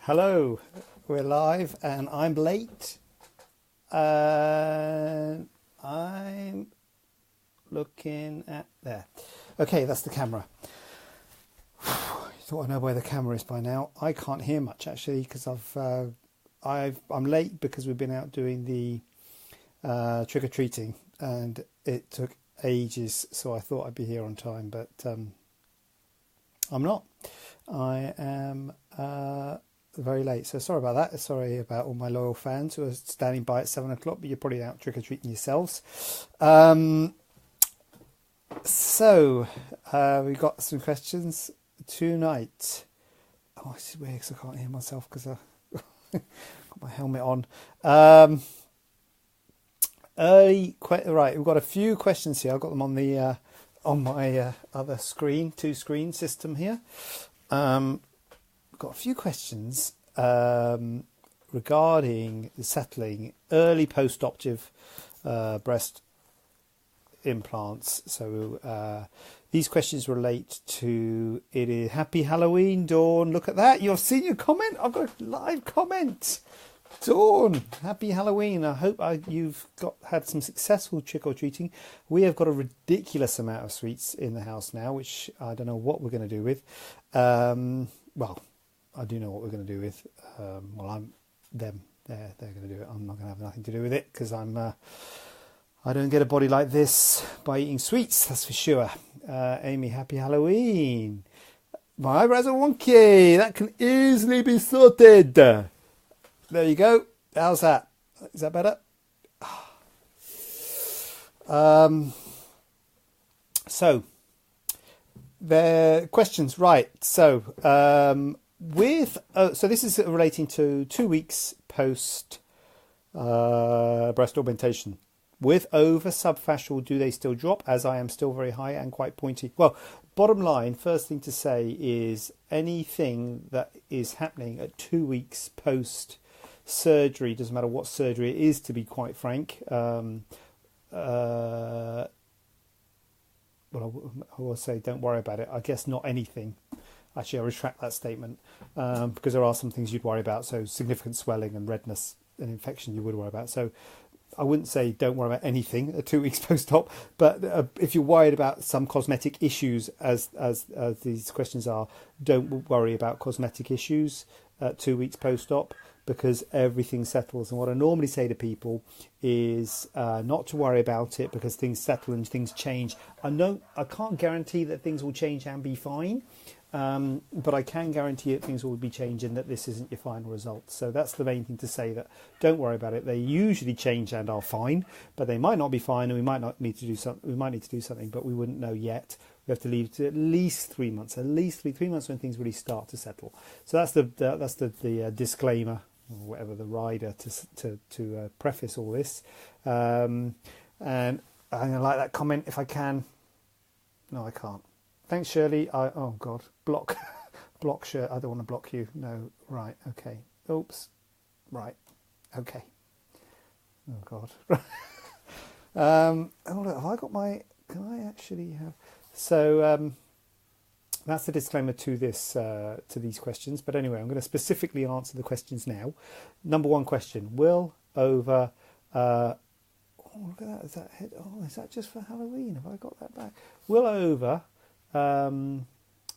Hello, we're live and I'm late. And I'm looking at there. Okay, that's the camera. You thought I know where the camera is by now. I can't hear much actually because I'm late because we've been out doing the trick or treating and it took ages. So I thought I'd be here on time, but I'm not. I am very late, so sorry about that. Sorry about all my loyal fans who are standing by at 7 o'clock, but you're probably out trick-or-treating yourselves. So we've got some questions tonight. Oh, this is weird because I can't hear myself because I got my helmet on. Right, we've got a few questions here. I've got them on the on my other screen, two-screen system here. Got a few questions regarding the settling early post-operative breast implants. So these questions relate to it is Happy Halloween, Dawn. Look at that. You've seen your comment. I've got a live comment. Dawn, happy Halloween. I hope you've had some successful trick-or-treating. We have got a ridiculous amount of sweets in the house now, which I don't know what we're going to do with. Well, I do know what we're going to do with. I'm them. They're going to do it. I'm not going to have nothing to do with it because I don't get a body like this by eating sweets. That's for sure. Amy, happy Halloween. My eyebrows are wonky. That can easily be sorted. There you go. How's that? Is that better? So the questions, right? So so this is relating to 2 weeks post breast augmentation. With over subfascial, do they still drop? As I am still very high and quite pointy. Well, bottom line, first thing to say is anything that is happening at 2 weeks post surgery, doesn't matter what surgery it is, to be quite frank. Well, I will say don't worry about it. I guess not anything. Actually, I retract that statement because there are some things you'd worry about. So significant swelling and redness and infection you would worry about. So I wouldn't say don't worry about anything at 2 weeks post-op. But if you're worried about some cosmetic issues, as these questions are, don't worry about cosmetic issues at 2 weeks post-op because everything settles. And what I normally say to people is not to worry about it because things settle and things change. I can't guarantee that things will change and be fine. But I can guarantee that things will be changing, that this isn't your final result. So that's the main thing to say, that don't worry about it. They usually change and are fine, but they might not be fine, and we might need to do something, but we wouldn't know yet. We have to leave to at least 3 months, three months when things really start to settle. So that's the disclaimer, or whatever, the rider to preface all this. And I'm going to like that comment if I can. No, I can't. Thanks, Shirley. Oh, God. Block Shirley. I don't want to block you. No. Right. Okay. Oops. Right. Okay. Oh, God. Oh, look, have I got my... Can I actually have... So, that's the disclaimer to these questions. But anyway, I'm going to specifically answer the questions now. Number one question. Will over... oh, look at that. Is that head? Oh, is that just for Halloween? Have I got that back? Will over...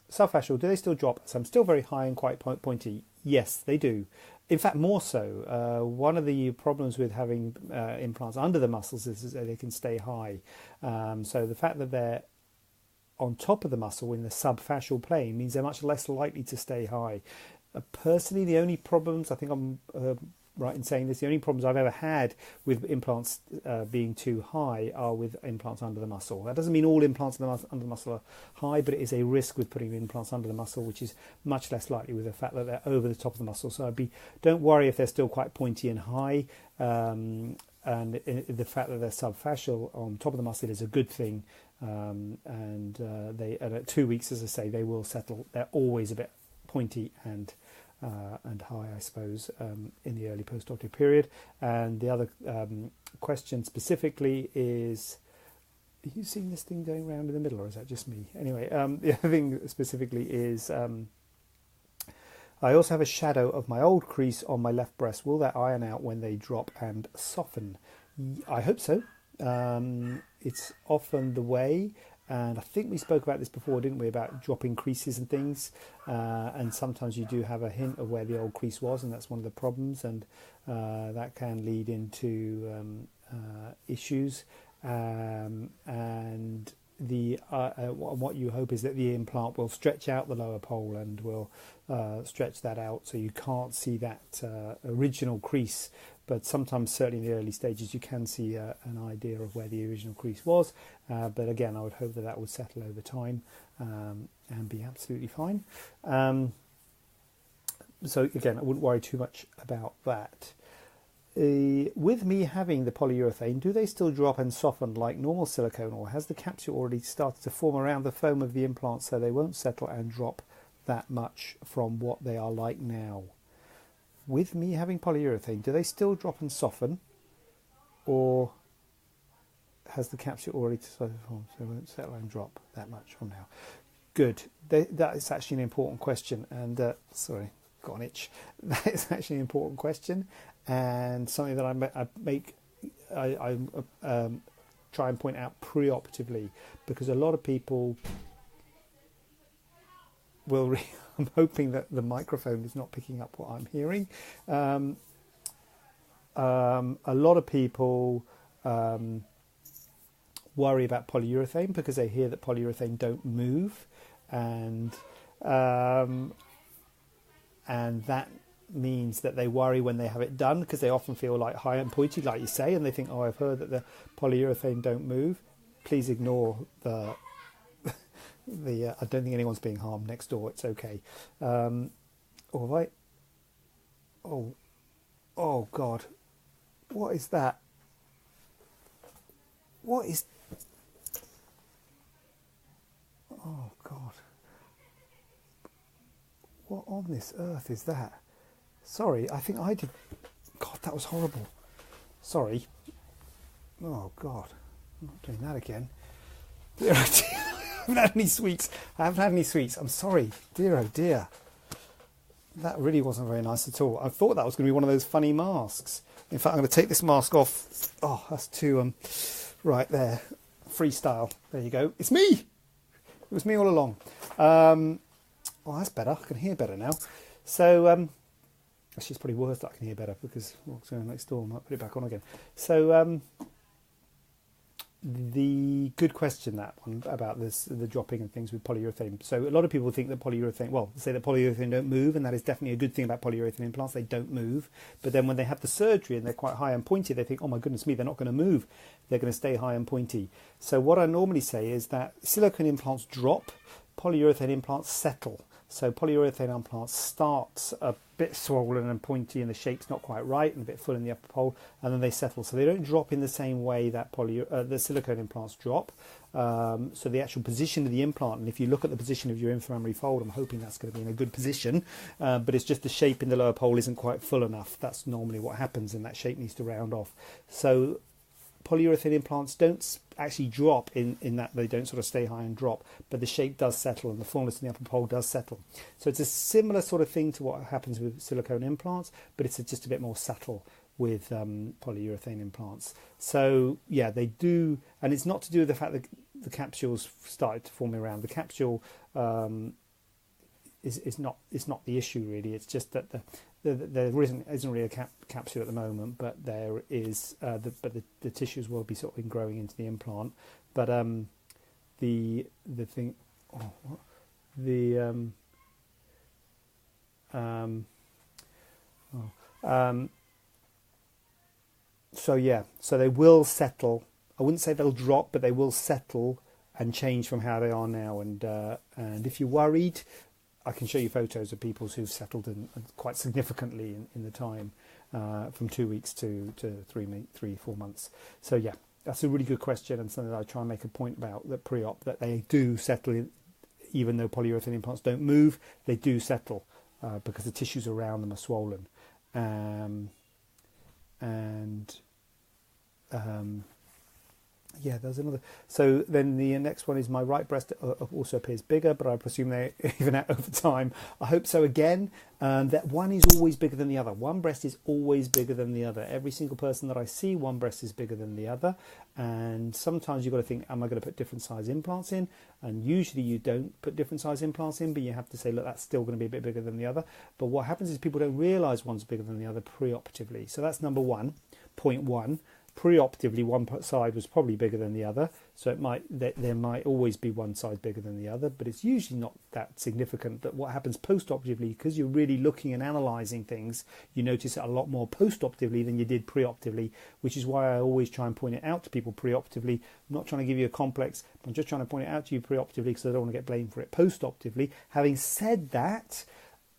subfascial, do they still drop? So I'm still very high and quite pointy. Yes, they do. In fact, more so. One of the problems with having implants under the muscles is that they can stay high. So the fact that they're on top of the muscle in the subfascial plane means they're much less likely to stay high. Personally, the only problems, I think I'm right in saying this, the only problems I've ever had with implants being too high are with implants under the muscle. That doesn't mean all implants under the muscle are high, but it is a risk with putting implants under the muscle, which is much less likely with the fact that they're over the top of the muscle. So don't worry if they're still quite pointy and high, and the fact that they're subfascial on top of the muscle is a good thing. And at 2 weeks, as I say, they will settle. They're always a bit pointy and high, I suppose, in the early post-operative period. And the other question specifically is, are you seeing this thing going around in the middle, or is that just me? Anyway, the other thing specifically is I also have a shadow of my old crease on my left breast. Will that iron out when they drop and soften? I hope so. It's often the way, and I think we spoke about this before, didn't we, about dropping creases and things, and sometimes you do have a hint of where the old crease was, and that's one of the problems, and that can lead into issues, and what you hope is that the implant will stretch out the lower pole and will stretch that out so you can't see that original crease. But sometimes, certainly in the early stages, you can see an idea of where the original crease was. But again, I would hope that that would settle over time and be absolutely fine. So again, I wouldn't worry too much about that. With me having the polyurethane, do they still drop and soften like normal silicone, or has the capsule already started to form around the foam of the implant so they won't settle and drop that much from what they are like now? With me having polyurethane, do they still drop and soften, or has the capsule already started to form so they won't settle and drop that much from now? Good. That is actually an important question, and sorry, got an itch. That is actually an important question, and something that I try and point out preoperatively, because a lot of people will. I'm hoping that the microphone is not picking up what I'm hearing. A lot of people worry about polyurethane because they hear that polyurethane don't move, and that means that they worry when they have it done, because they often feel like high and pointy, like you say, and they think, oh, I've heard that the polyurethane don't move. Please ignore the I don't think anyone's being harmed next door. It's okay. Oh God, what is that? What is? Oh God, what on this earth is that? Sorry, I think I did. God, that was horrible. Sorry. Oh God, I'm not doing that again. Dear, I haven't had any sweets. I haven't had any sweets. I'm sorry. Dear, oh dear. That really wasn't very nice at all. I thought that was going to be one of those funny masks. In fact, I'm going to take this mask off. Oh, that's too, right there. Freestyle. There you go. It's me. It was me all along. Well, that's better. I can hear better now. So, actually, it's probably worse that I can hear better because what's going on next door? I might put it back on again. So, the good question, that one about the dropping and things with polyurethane. So a lot of people think that say that polyurethane don't move, and that is definitely a good thing about polyurethane implants. They don't move, but then when they have the surgery and they're quite high and pointy, they think, oh my goodness me, they're not going to move. They're going to stay high and pointy. So what I normally say is that silicone implants drop, polyurethane implants settle. So polyurethane implants start a bit swollen and pointy and the shape's not quite right and a bit full in the upper pole, and then they settle. So they don't drop in the same way that the silicone implants drop. So the actual position of the implant, and if you look at the position of your inframammary fold, I'm hoping that's going to be in a good position, but it's just the shape in the lower pole isn't quite full enough. That's normally what happens, and that shape needs to round off. So polyurethane implants don't actually drop in that they don't sort of stay high and drop, but the shape does settle and the fullness in the upper pole does settle. So it's a similar sort of thing to what happens with silicone implants, but it's just a bit more subtle with polyurethane implants. So yeah, they do, and it's not to do with the fact that the capsules started to form around. The capsule is not the issue really. It's just that there isn't really a capsule at the moment, but there is. The tissues will be sort of growing into the implant. But the thing, oh, what? So yeah, so they will settle. I wouldn't say they'll drop, but they will settle and change from how they are now. And if you're worried, I can show you photos of people who've settled in quite significantly in the time, from 2 weeks to 3-4 months. So yeah, that's a really good question, and something that I try and make a point about, that pre-op, that they do settle in, even though polyurethane implants don't move, they do settle because the tissues around them are swollen. Yeah, there's another. So then the next one is my right breast also appears bigger, but I presume they even out over time. I hope so again. That one is always bigger than the other. One breast is always bigger than the other. Every single person that I see, one breast is bigger than the other. And sometimes you've got to think, am I going to put different size implants in? And usually you don't put different size implants in, but you have to say, look, that's still going to be a bit bigger than the other. But what happens is people don't realise one's bigger than the other preoperatively. So that's number one, point one. Preoperatively, one side was probably bigger than the other, so there might always be one side bigger than the other, but it's usually not that significant. That what happens postoperatively, because you're really looking and analysing things, you notice it a lot more postoperatively than you did preoperatively, which is why I always try and point it out to people preoperatively. I'm not trying to give you a complex, I'm just trying to point it out to you preoperatively because I don't want to get blamed for it postoperatively. Having said that,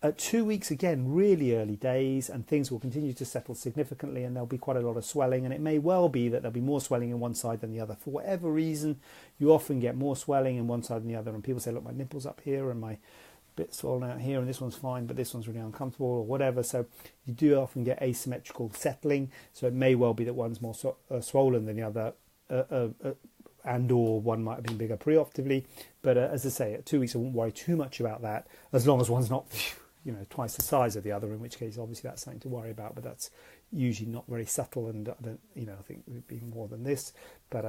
at 2 weeks, again, really early days, and things will continue to settle significantly, and there'll be quite a lot of swelling, and it may well be that there'll be more swelling in one side than the other. For whatever reason, you often get more swelling in one side than the other, and people say, look, my nipple's up here, and my bit's swollen out here, and this one's fine, but this one's really uncomfortable, or whatever. So you do often get asymmetrical settling, so it may well be that one's more swollen than the other, and or one might have been bigger preoperatively. But as I say, at 2 weeks, I won't worry too much about that, as long as one's not twice the size of the other, in which case obviously that's something to worry about, but that's usually not very subtle, and I don't, I think it would be more than this, but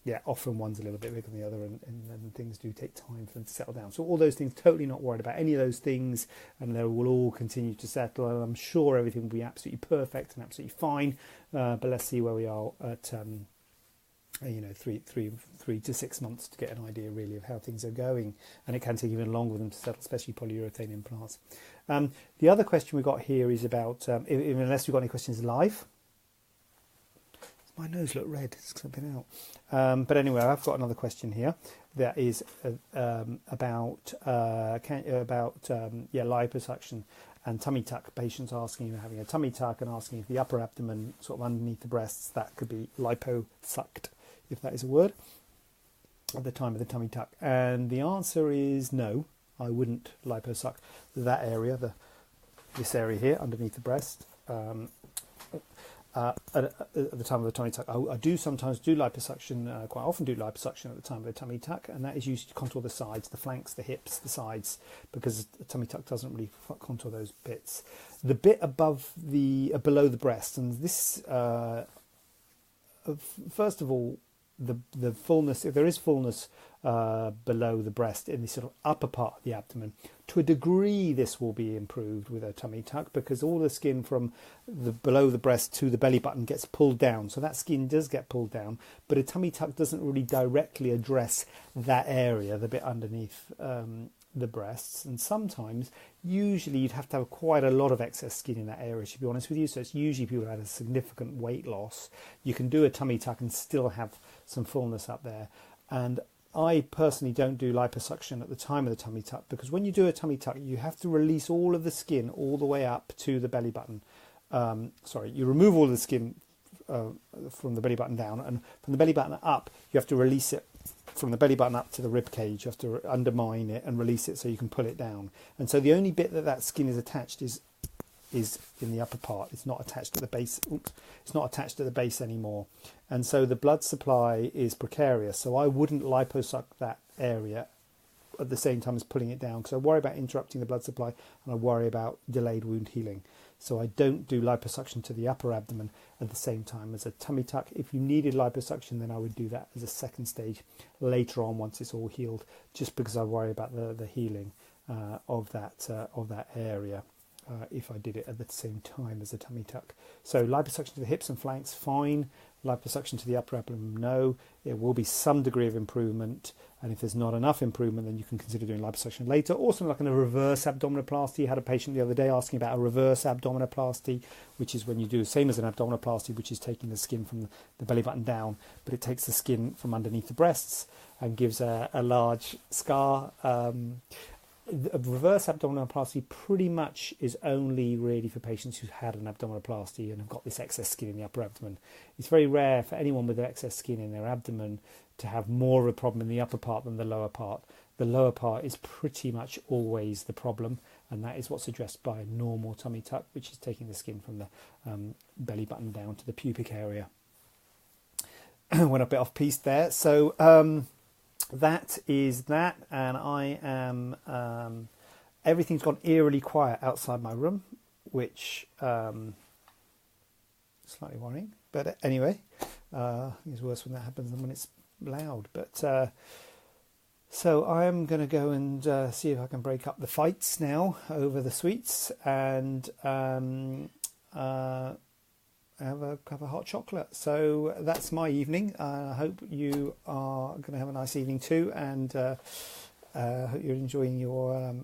yeah, often one's a little bit bigger than the other, and things do take time for them to settle down. So all those things, totally not worried about any of those things, and they will all continue to settle, and I'm sure everything will be absolutely perfect and absolutely fine, but let's see where we are at 3 to 6 months to get an idea really of how things are going, and it can take even longer for them to settle, especially polyurethane implants. The other question we got here is about unless we've got any questions live. My nose looked red because I've been out, but anyway, I've got another question here that is about liposuction and tummy tuck. Patients asking, having a tummy tuck, and asking if the upper abdomen sort of underneath the breasts, that could be liposucked, if that is a word, at the time of the tummy tuck. And the answer is no, I wouldn't liposuck that area, this area here underneath the breast, at the time of the tummy tuck. I do sometimes do liposuction, quite often do liposuction at the time of the tummy tuck, and that is used to contour the sides, the flanks, the hips, the sides, because the tummy tuck doesn't really contour those bits. The bit above below the breast, and this, first of all, the fullness, if there is fullness below the breast in the sort of upper part of the abdomen, to a degree this will be improved with a tummy tuck, because all the skin from the below the breast to the belly button gets pulled down, so that skin does get pulled down, but a tummy tuck doesn't really directly address that area, the bit underneath the breasts. And sometimes, usually you'd have to have quite a lot of excess skin in that area, to be honest with you, so it's usually people who had a significant weight loss. You can do a tummy tuck and still have some fullness up there. And I personally don't do liposuction at the time of the tummy tuck, because when you do a tummy tuck, you have to release all of the skin all the way up to the belly button. You remove all the skin from the belly button down, and from the belly button up, you have to release it from the belly button up to the rib cage. You have to undermine it and release it so you can pull it down. And so the only bit that skin is attached is in the upper part. It's not attached at the base. It's not attached at the base anymore. And so the blood supply is precarious. So I wouldn't liposuck that area at the same time as pulling it down, because I worry about interrupting the blood supply, and I worry about delayed wound healing. So I don't do liposuction to the upper abdomen at the same time as a tummy tuck. If you needed liposuction, then I would do that as a second stage later on, once it's all healed, just because I worry about the healing of that area. If I did it at the same time as a tummy tuck. So liposuction to the hips and flanks, fine. Liposuction to the upper abdomen, no. It will be some degree of improvement, and if there's not enough improvement, then you can consider doing liposuction later. Also, like in a reverse abdominoplasty. I had a patient the other day asking about a reverse abdominoplasty, which is when you do the same as an abdominoplasty, which is taking the skin from the belly button down, but it takes the skin from underneath the breasts and gives a large scar. A reverse abdominoplasty pretty much is only really for patients who've had an abdominoplasty and have got this excess skin in the upper abdomen. It's very rare for anyone with excess skin in their abdomen to have more of a problem in the upper part than the lower part. The lower part is pretty much always the problem, and that is what's addressed by a normal tummy tuck, which is taking the skin from the belly button down to the pubic area. went a bit off piste there. So that is that, and I am everything's gone eerily quiet outside my room, which slightly worrying. But anyway, it's worse when that happens than when it's loud. But so I am going to go and see if I can break up the fights now over the sweets, and have a cup of hot chocolate. So that's my evening. I hope you are going to have a nice evening too, and hope you're enjoying your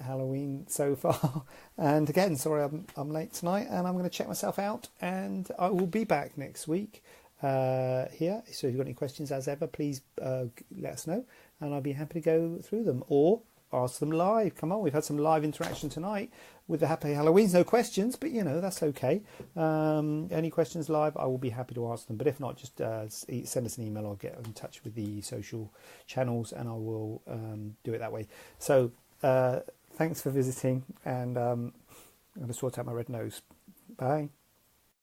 Halloween so far. And again, sorry I'm late tonight, and I'm going to check myself out, and I will be back next week here. So if you've got any questions, as ever, please let us know, and I'll be happy to go through them, or ask them live. Come on, we've had some live interaction tonight with the Happy Halloweens. No questions, but you know, that's okay. Any questions live, I will be happy to answer them. But if not, just send us an email or get in touch with the social channels, and I will do it that way. So thanks for visiting, and I'm going to sort out my red nose. Bye.